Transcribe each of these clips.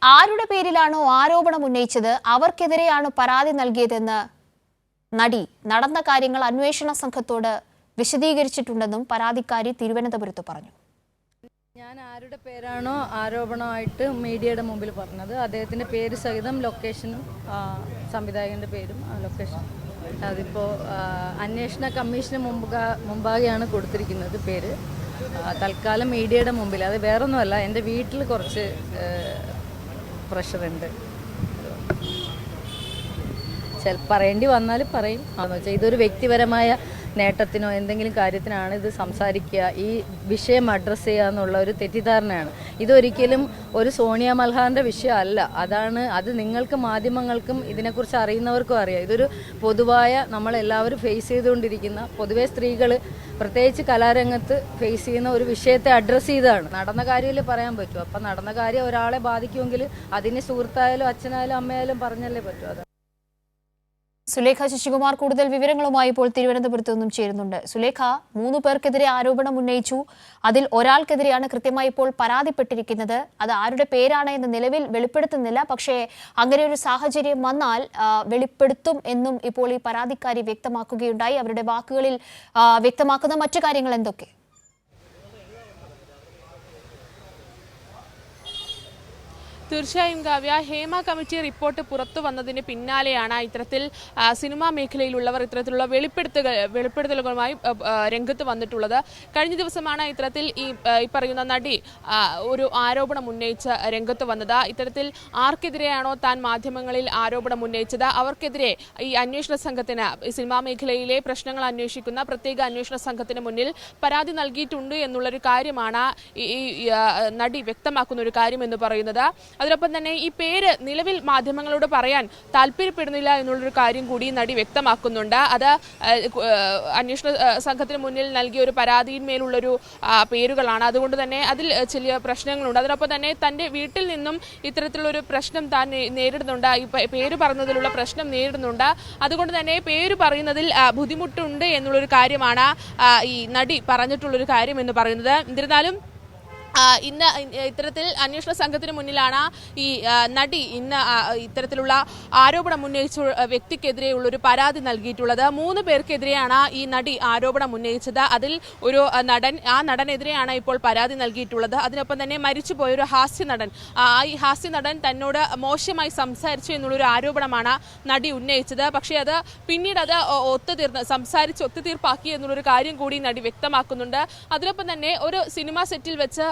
ആരുടെ പേരിലാണോ ആരോപണം ഉന്നയിച്ചത് അവർക്കെതിരെയാണ് പരാതി നൽകിയതെന്ന് നടി നടന്ന കാര്യങ്ങൾ അന്വേഷണ സംഘത്തോട് വിശദീകരിച്ചിട്ടുണ്ടെന്നും പരാതിക്കാരി തിരുവനന്തപുരത്ത് പറഞ്ഞു. ഞാൻ ആരുടെ പേരാണോ ആരോപണമായിട്ട് മീഡിയയുടെ മുമ്പിൽ പറഞ്ഞത് അദ്ദേഹത്തിൻ്റെ പേര് സഹിതം ലൊക്കേഷനും സംവിധായകൻ്റെ പേരും ലൊക്കേഷൻ അതിപ്പോൾ അന്വേഷണ കമ്മീഷന് മുമ്പാകെയാണ് കൊടുത്തിരിക്കുന്നത് പേര്. തൽക്കാലം മീഡിയയുടെ മുമ്പിൽ അത് വേറൊന്നുമല്ല, എൻ്റെ വീട്ടിൽ കുറച്ച് പ്രഷറുണ്ട്. പറയേണ്ടി വന്നാൽ പറയും. അതെന്ന് വെച്ചാൽ ഇതൊരു വ്യക്തിപരമായ നേട്ടത്തിനോ എന്തെങ്കിലും കാര്യത്തിനാണ് ഇത് സംസാരിക്കുക, ഈ വിഷയം അഡ്രസ്സ് ചെയ്യുക എന്നുള്ള ഒരു തെറ്റിദ്ധാരണയാണ്. ഇതൊരിക്കലും ഒരു സോണിയ മൽഹാറിൻ്റെ വിഷയമല്ല. അത് നിങ്ങൾക്ക് മാധ്യമങ്ങൾക്കും ഇതിനെക്കുറിച്ച് അറിയുന്നവർക്കും അറിയാം. ഇതൊരു പൊതുവായ നമ്മളെല്ലാവരും ഫേസ് ചെയ്തുകൊണ്ടിരിക്കുന്ന, പൊതുവെ സ്ത്രീകൾ പ്രത്യേകിച്ച് കലാരംഗത്ത് ഫേസ് ചെയ്യുന്ന ഒരു വിഷയത്തെ അഡ്രസ്സ് ചെയ്തതാണ്. നടന്ന കാര്യമല്ലേ പറയാൻ പറ്റൂ. അപ്പം നടന്ന കാര്യം ഒരാളെ ബാധിക്കുമെങ്കിൽ അതിന് സുഹൃത്തായാലും അച്ഛനായാലും അമ്മയായാലും പറഞ്ഞല്ലേ പറ്റൂ. അത് സുലേഖ ശശികുമാർ കൂടുതൽ വിവരങ്ങളുമായി ഇപ്പോൾ തിരുവനന്തപുരത്ത് നിന്നും ചേരുന്നുണ്ട്. സുലേഖ, 3 പേർക്കെതിരെ ആരോപണം ഉന്നയിച്ചു. അതിൽ ഒരാൾക്കെതിരെയാണ് കൃത്യമായി ഇപ്പോൾ പരാതിപ്പെട്ടിരിക്കുന്നത്. അത് ആരുടെ പേരാണ് എന്ന് നിലവിൽ വെളിപ്പെടുത്തുന്നില്ല. പക്ഷേ അങ്ങനെ ഒരു സാഹചര്യം വന്നാൽ വെളിപ്പെടുത്തും എന്നും ഇപ്പോൾ ഈ പരാതിക്കാരി വ്യക്തമാക്കുകയുണ്ടായി. അവരുടെ വാക്കുകളിൽ വ്യക്തമാക്കുന്ന മറ്റു കാര്യങ്ങൾ എന്തൊക്കെ? തീർച്ചയായും കാവ്യ, ഹേമ കമ്മിറ്റി റിപ്പോർട്ട് പുറത്തു വന്നതിന് പിന്നാലെയാണ് ഇത്തരത്തിൽ സിനിമാ മേഖലയിലുള്ളവർ ഇത്തരത്തിലുള്ള വെളിപ്പെടുത്തലുകളുമായി രംഗത്ത് വന്നിട്ടുള്ളത്. കഴിഞ്ഞ ദിവസമാണ് ഇത്തരത്തിൽ ഈ പറയുന്ന നടി ഒരു ആരോപണം ഉന്നയിച്ച് രംഗത്ത് വന്നത്. ഇത്തരത്തിൽ ആർക്കെതിരെയാണോ താൻ മാധ്യമങ്ങളിൽ ആരോപണം ഉന്നയിച്ചത് അവർക്കെതിരെ ഈ അന്വേഷണ സംഘത്തിന്, സിനിമാ മേഖലയിലെ പ്രശ്നങ്ങൾ അന്വേഷിക്കുന്ന പ്രത്യേക അന്വേഷണ സംഘത്തിന് മുന്നിൽ പരാതി നൽകിയിട്ടുണ്ട് എന്നുള്ളൊരു കാര്യമാണ് ഈ നടി വ്യക്തമാക്കുന്ന ഒരു കാര്യം എന്ന് പറയുന്നത്. അതിനൊപ്പം തന്നെ ഈ പേര് നിലവിൽ മാധ്യമങ്ങളോട് പറയാൻ താല്പര്യപ്പെടുന്നില്ല എന്നുള്ളൊരു കാര്യം കൂടി നടി വ്യക്തമാക്കുന്നുണ്ട്. അത് അന്വേഷണ സംഘത്തിന് മുന്നിൽ നൽകിയ ഒരു പരാതിയിന്മേലുള്ളൊരു പേരുകളാണ്. അതുകൊണ്ട് തന്നെ അതിൽ ചില പ്രശ്നങ്ങളുണ്ട്. അതിനൊപ്പം തന്നെ തൻ്റെ വീട്ടിൽ നിന്നും ഇത്തരത്തിലുള്ളൊരു പ്രശ്നം താൻ നേരിടുന്നുണ്ട്, ഈ പേര് പറഞ്ഞതിലുള്ള പ്രശ്നം നേരിടുന്നുണ്ട്. അതുകൊണ്ട് തന്നെ പേര് പറയുന്നതിൽ ബുദ്ധിമുട്ടുണ്ട് എന്നുള്ളൊരു കാര്യമാണ് ഈ നടി പറഞ്ഞിട്ടുള്ളൊരു കാര്യം എന്ന് പറയുന്നത്. എന്നിരുന്നാലും ഇന്ന് ഇത്തരത്തിൽ അന്വേഷണ സംഘത്തിന് മുന്നിലാണ് ഈ നടി ഇന്ന് ഇത്തരത്തിലുള്ള ആരോപണം ഉന്നയിച്ച വ്യക്തിക്കെതിരെയുള്ളൊരു പരാതി നൽകിയിട്ടുള്ളത്. 3 പേർക്കെതിരെയാണ് ഈ നടി ആരോപണം ഉന്നയിച്ചത്. അതിൽ ഒരു നടനെതിരെയാണ് ഇപ്പോൾ പരാതി നൽകിയിട്ടുള്ളത്. അതിനൊപ്പം തന്നെ മരിച്ചുപോയൊരു ഹാസ്യനടൻ, ഈ ഹാസ്യനടൻ തന്നോട് മോശമായി സംസാരിച്ചു എന്നുള്ളൊരു ആരോപണമാണ് നടി ഉന്നയിച്ചത്. പക്ഷേ അത് പിന്നീട് അത് സംസാരിച്ച് ഒത്തുതീർപ്പാക്കി എന്നുള്ളൊരു കാര്യം കൂടി നടി വ്യക്തമാക്കുന്നുണ്ട്. അതിനൊപ്പം തന്നെ ഒരു സിനിമാ സെറ്റിൽ വെച്ച്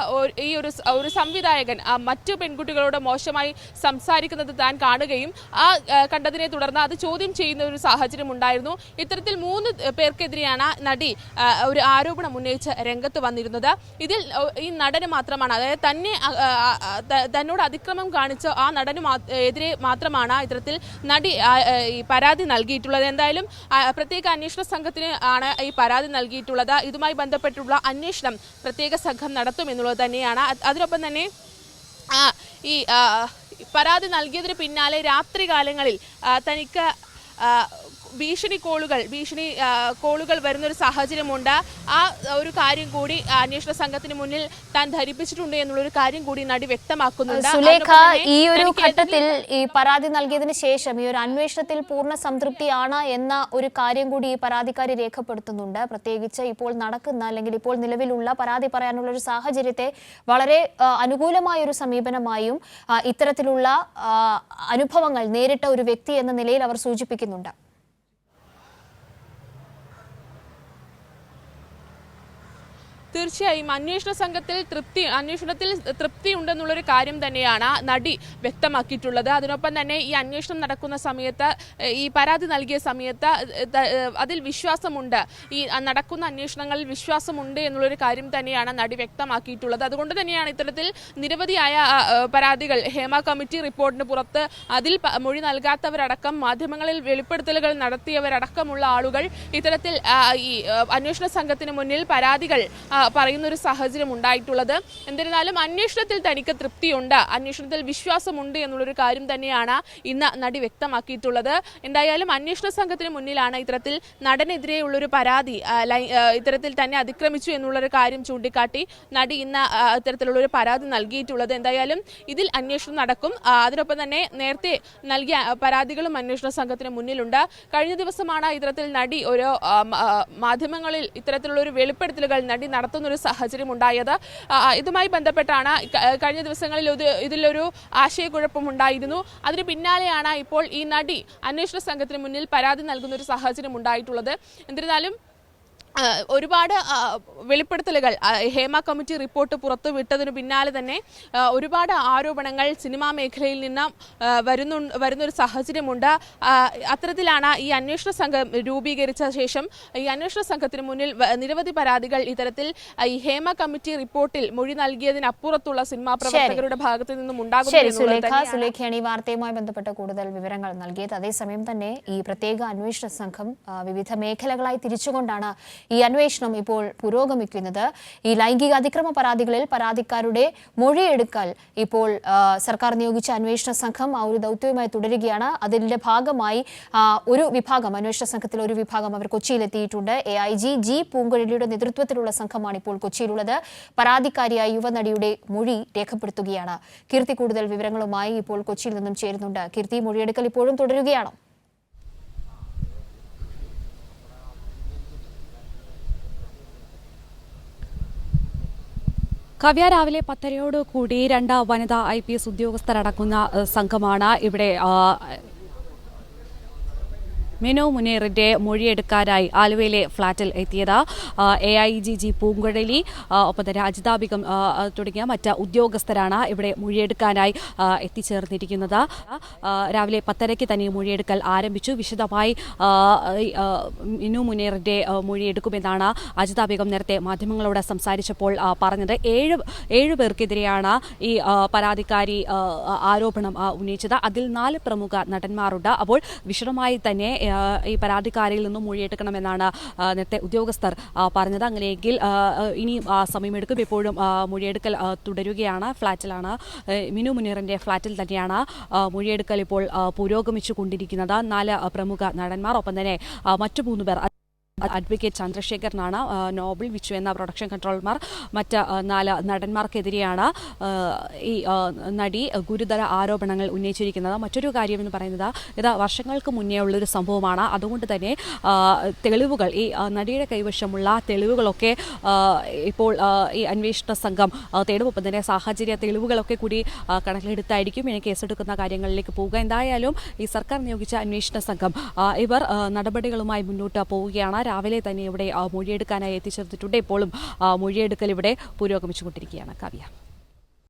ഈ ഒരു സംവിധായകൻ മറ്റു പെൺകുട്ടികളോട് മോശമായി സംസാരിക്കുന്നത് താൻ കാണുകയും കണ്ടതിനെ തുടർന്ന് അത് ചോദ്യം ചെയ്യുന്ന ഒരു സാഹചര്യം ഉണ്ടായിരുന്നു. ഇത്തരത്തിൽ 3 പേർക്കെതിരെയാണ് നടി ഒരു ആരോപണം ഉന്നയിച്ച് രംഗത്ത് വന്നിരുന്നത്. ഇതിൽ ഈ നടന് മാത്രമാണ്, അതായത് തന്നോട് അതിക്രമം കാണിച്ച ആ നടന് എതിരെ മാത്രമാണ് ഇത്തരത്തിൽ നടി ഈ പരാതി നൽകിയിട്ടുള്ളത്. എന്തായാലും പ്രത്യേക അന്വേഷണ സംഘത്തിന് ആണ് ഈ പരാതി നൽകിയിട്ടുള്ളത്. ഇതുമായി ബന്ധപ്പെട്ടുള്ള അന്വേഷണം പ്രത്യേക സംഘം നടത്തുമെന്നുള്ളത് തന്നെയാണ്. അതിനൊപ്പം തന്നെ ഈ പരാതി നൽകിയതിന് പിന്നാലെ രാത്രികാലങ്ങളിൽ തനിക്ക് ഭീഷണി കോളുകൾ വരുന്നൊരു സാഹചര്യമുണ്ട്. ആ ഒരു കാര്യം കൂടി അന്വേഷണ സംഘത്തിന് മുന്നിൽ താൻ ധരിപ്പിച്ചിട്ടുണ്ട് എന്നുള്ളൊരു കാര്യം കൂടി നടി വ്യക്തമാക്കുന്നുണ്ട്. സുലേഖ, ഈ ഒരു ഘട്ടത്തിൽ ഈ പരാതി നൽകിയതിന് ശേഷം ഈ ഒരു അന്വേഷണത്തിൽ പൂർണ്ണ സംതൃപ്തിയാണ് എന്ന ഒരു കാര്യം കൂടി ഈ പരാതിക്കാരി രേഖപ്പെടുത്തുന്നുണ്ട്. പ്രത്യേകിച്ച് ഇപ്പോൾ നടക്കുന്ന, അല്ലെങ്കിൽ ഇപ്പോൾ നിലവിലുള്ള പരാതി പറയാനുള്ള ഒരു സാഹചര്യത്തെ വളരെ അനുകൂലമായ ഒരു സമീപനമായും ഇത്തരത്തിലുള്ള അനുഭവങ്ങൾ നേരിട്ട ഒരു വ്യക്തി എന്ന നിലയിൽ അവർ സൂചിപ്പിക്കുന്നുണ്ട്. തീർച്ചയായും അന്വേഷണത്തിൽ തൃപ്തി ഉണ്ടെന്നുള്ളൊരു കാര്യം തന്നെയാണ് നടി വ്യക്തമാക്കിയിട്ടുള്ളത്. അതിനൊപ്പം തന്നെ ഈ അന്വേഷണം നടക്കുന്ന സമയത്ത്, ഈ പരാതി നൽകിയ സമയത്ത് അതിൽ വിശ്വാസമുണ്ട്, ഈ നടക്കുന്ന അന്വേഷണങ്ങളിൽ വിശ്വാസമുണ്ട് എന്നുള്ളൊരു കാര്യം തന്നെയാണ് നടി വ്യക്തമാക്കിയിട്ടുള്ളത്. അതുകൊണ്ട് തന്നെയാണ് ഇത്തരത്തിൽ നിരവധിയായ പരാതികൾ ഹേമ കമ്മിറ്റി റിപ്പോർട്ടിന് പുറത്ത് അതിൽ മൊഴി നൽകാത്തവരടക്കം, മാധ്യമങ്ങളിൽ വെളിപ്പെടുത്തലുകൾ നടത്തിയവരടക്കമുള്ള ആളുകൾ ഇത്തരത്തിൽ ഈ അന്വേഷണ സംഘത്തിന് മുന്നിൽ പരാതികൾ പറയുന്ന ഒരു സാഹചര്യം ഉണ്ടായിട്ടുള്ളത്. എന്നിരുന്നാലും അന്വേഷണത്തിൽ തനിക്ക് തൃപ്തിയുണ്ട്, അന്വേഷണത്തിൽ വിശ്വാസമുണ്ട് എന്നുള്ളൊരു കാര്യം തന്നെയാണ് ഇന്ന് നടി വ്യക്തമാക്കിയിട്ടുള്ളത്. എന്തായാലും അന്വേഷണ സംഘത്തിന് മുന്നിലാണ് ഇത്തരത്തിൽ നടനെതിരെയുള്ളൊരു പരാതി ഇത്തരത്തിൽ തന്നെ അതിക്രമിച്ചു എന്നുള്ളൊരു കാര്യം ചൂണ്ടിക്കാട്ടി നടി ഇന്ന് ഇത്തരത്തിലുള്ളൊരു പരാതി നൽകിയിട്ടുള്ളത്. എന്തായാലും ഇതിൽ അന്വേഷണം നടക്കും. അതിനൊപ്പം തന്നെ നേരത്തെ നൽകിയ പരാതികളും അന്വേഷണ സംഘത്തിന് മുന്നിലുണ്ട്. കഴിഞ്ഞ ദിവസമാണ് ഇത്തരത്തിൽ നടി ഒരു മാധ്യമങ്ങളിൽ ഇത്തരത്തിലുള്ള ഒരു വെളിപ്പെടുത്തലുകൾ നടി നടത്തുന്ന ഒരു സാഹചര്യം ഉണ്ടായത്. ഇതുമായി ബന്ധപ്പെട്ടാണ് കഴിഞ്ഞ ദിവസങ്ങളിൽ ഇതിലൊരു ആശയക്കുഴപ്പമുണ്ടായിരുന്നു. അതിന് പിന്നാലെയാണ് ഇപ്പോൾ ഈ നടി അന്വേഷണ സംഘത്തിന് മുന്നിൽ പരാതി നൽകുന്ന ഒരു സാഹചര്യം ഉണ്ടായിട്ടുള്ളത്. എന്നിരുന്നാലും ഒരുപാട് വെളിപ്പെടുത്തലുകൾ ഹേമ കമ്മിറ്റി റിപ്പോർട്ട് പുറത്തുവിട്ടതിനു പിന്നാലെ തന്നെ ഒരുപാട് ആരോപണങ്ങൾ സിനിമാ മേഖലയിൽ നിന്ന് വരുന്നൊരു സാഹചര്യമുണ്ട്. അത്തരത്തിലാണ് ഈ അന്വേഷണ സംഘം രൂപീകരിച്ച ശേഷം ഈ അന്വേഷണ സംഘത്തിന് മുന്നിൽ നിരവധി പരാതികൾ ഇത്തരത്തിൽ ഈ ഹേമ കമ്മിറ്റി റിപ്പോർട്ടിൽ മൊഴി നൽകിയതിനപ്പുറത്തുള്ള സിനിമാ പ്രവർത്തകരുടെ ഭാഗത്തു നിന്നും ഉണ്ടാകുന്നത്. സുലേഖയാണ് ഈ വാർത്തയുമായി ബന്ധപ്പെട്ട കൂടുതൽ വിവരങ്ങൾ നൽകിയത്. അതേസമയം തന്നെ ഈ പ്രത്യേക അന്വേഷണ സംഘം വിവിധ മേഖലകളായി തിരിച്ചുകൊണ്ടാണ് ഈ അന്വേഷണം ഇപ്പോൾ പുരോഗമിക്കുന്നത്. ഈ ലൈംഗിക അതിക്രമ പരാതികളിൽ പരാതിക്കാരുടെ മൊഴിയെടുക്കൽ ഇപ്പോൾ സർക്കാർ നിയോഗിച്ച അന്വേഷണ സംഘം ആ ഒരു ദൗത്യവുമായി തുടരുകയാണ്. അതിന്റെ ഭാഗമായി ഒരു വിഭാഗം, അന്വേഷണ സംഘത്തിലെ ഒരു വിഭാഗം അവർ കൊച്ചിയിലെത്തിയിട്ടുണ്ട്. AIG ജി പൂങ്കുഴലിയുടെ നേതൃത്വത്തിലുള്ള സംഘമാണ് ഇപ്പോൾ കൊച്ചിയിലുള്ളത്. പരാതിക്കാരിയായ യുവനടിയുടെ മൊഴി രേഖപ്പെടുത്തുകയാണ്. കീർത്തി കൂടുതൽ വിവരങ്ങളുമായി ഇപ്പോൾ കൊച്ചിയിൽ നിന്നും ചേരുന്നുണ്ട്. കീർത്തി, മൊഴിയെടുക്കൽ ഇപ്പോഴും തുടരുകയാണോ? കവ്യ, രാവിലെ 10:30 കൂടി 2 വനിതാ IPS ഉദ്യോഗസ്ഥരടങ്ങുന്ന സംഘമാണ് ഇവിടെ മിനു മുനീറിന്റെ മൊഴിയെടുക്കാനായി ആലുവയിലെ ഫ്ളാറ്റിൽ എത്തിയത്. AIG ജി പൂങ്കുഴലി, ഒപ്പം തന്നെ അജിതാബികം തുടങ്ങിയ മറ്റ് ഉദ്യോഗസ്ഥരാണ് ഇവിടെ മൊഴിയെടുക്കാനായി എത്തിച്ചേർന്നിരിക്കുന്നത്. രാവിലെ 10:30 തന്നെ മൊഴിയെടുക്കൽ ആരംഭിച്ചു. വിശദമായി മിനു മുനീറിന്റെ മൊഴിയെടുക്കുമെന്നാണ് അജിതാബികം നേരത്തെ മാധ്യമങ്ങളോട് സംസാരിച്ചപ്പോൾ പറഞ്ഞത്. 7 പേർക്കെതിരെയാണ് ഈ പരാതിക്കാരി ആരോപണം ഉന്നയിച്ചത്. അതിൽ 4 പ്രമുഖ നടന്മാരുണ്ട്. അപ്പോൾ വിശദമായി തന്നെ ഈ പരാതിക്കാരിയിൽ നിന്നും മൊഴിയെടുക്കണമെന്നാണ് നേരത്തെ ഉദ്യോഗസ്ഥർ പറഞ്ഞത്. അങ്ങനെയെങ്കിൽ ഇനി സമയമെടുക്കും. ഇപ്പോഴും മൊഴിയെടുക്കൽ തുടരുകയാണ്. ഫ്ളാറ്റിലാണ്, മിനു മുനീറിന്റെ ഫ്ളാറ്റിൽ തന്നെയാണ് മൊഴിയെടുക്കൽ ഇപ്പോൾ പുരോഗമിച്ചു കൊണ്ടിരിക്കുന്നത്. 4 പ്രമുഖ നടന്മാർ, ഒപ്പം തന്നെ മറ്റു 3 പേർ. അഡ്വക്കേറ്റ് ചന്ദ്രശേഖരനാണ്, നോബിൾ, വിച്ചു എന്ന പ്രൊഡക്ഷൻ കൺട്രോളർമാർ. മറ്റ് 4 നടന്മാർക്കെതിരെയാണ് ഈ നടി ഗുരുതര ആരോപണങ്ങൾ ഉന്നയിച്ചിരിക്കുന്നത്. മറ്റൊരു കാര്യം എന്ന് പറയുന്നത്, ഇത് വർഷങ്ങൾക്ക് മുന്നേ ഉള്ളൊരു സംഭവമാണ്. അതുകൊണ്ട് തന്നെ തെളിവുകൾ, ഈ നടിയുടെ കൈവശമുള്ള തെളിവുകളൊക്കെ ഇപ്പോൾ ഈ അന്വേഷണ സംഘം തേടും. ഒപ്പം തന്നെ സാഹചര്യ തെളിവുകളൊക്കെ കൂടി കണക്കിലെടുത്തായിരിക്കും ഇനി കേസെടുക്കുന്ന കാര്യങ്ങളിലേക്ക് പോവുക. എന്തായാലും ഈ സർക്കാർ നിയോഗിച്ച അന്വേഷണ സംഘം ഇവർ നടപടികളുമായി മുന്നോട്ട് പോവുകയാണ്. രാവിലെ തന്നെ ഇവിടെ മൊഴിയെടുക്കാനായി എത്തിച്ചേർന്നിട്ടുണ്ട്. ഇപ്പോഴും മൊഴിയെടുക്കൽ ഇവിടെ പുരോഗമിച്ചുകൊണ്ടിരിക്കുകയാണ്. കാവ്യ.